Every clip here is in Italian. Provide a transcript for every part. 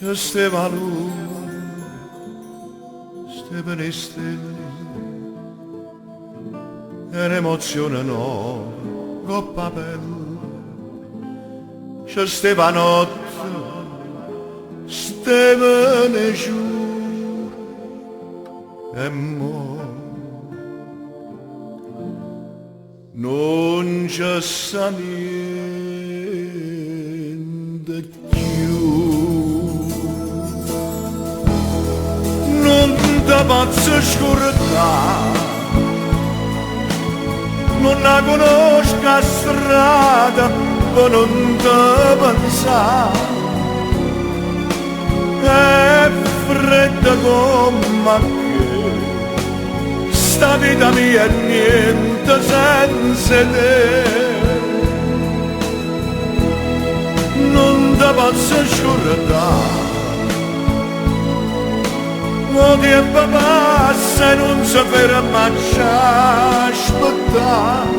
C'è Stefano, Stefano e stelle, e l'emozione no, coppa pelle. C'è Stefanotto, Stefano giù, e mo non c'è sta niente più. Non ti posso scordare, non la conosco a strada per non ti pensare. È fredda come che sta vita mia è niente senza te. Non ti posso scordare, lo tempo passa e non si ferma a aspettare.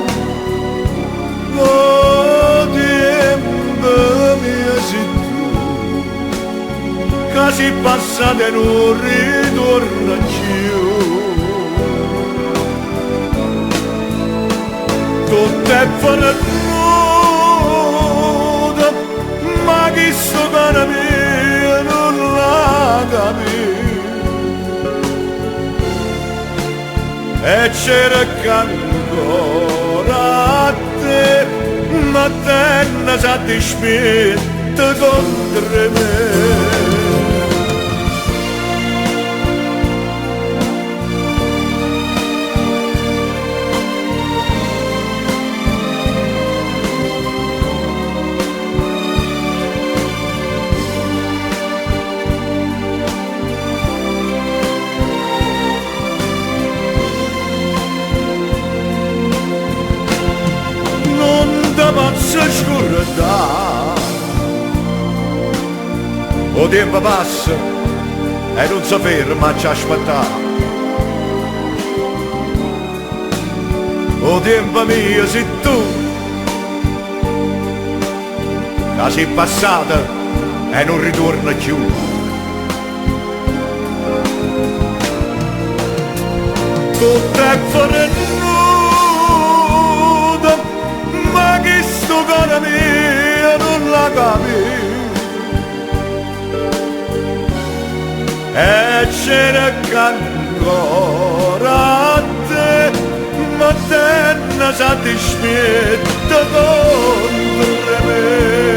Lo tempo mio sei tu, che si passa e non ritorna più. Tutto è perduto, ma chi sto cane mio non la capisce. E cerca ancora a te, ma te ne sa dispetto contro me. Posso scordare, o tempo passa e non si ferma a aspettare. O tempo mio sei tu, che sei passata e non ritorna più. Tutto è fornuto, ma chi sto cara mia non la capisce. E cerca ancora a te, ma te ne sa dispetto contro me.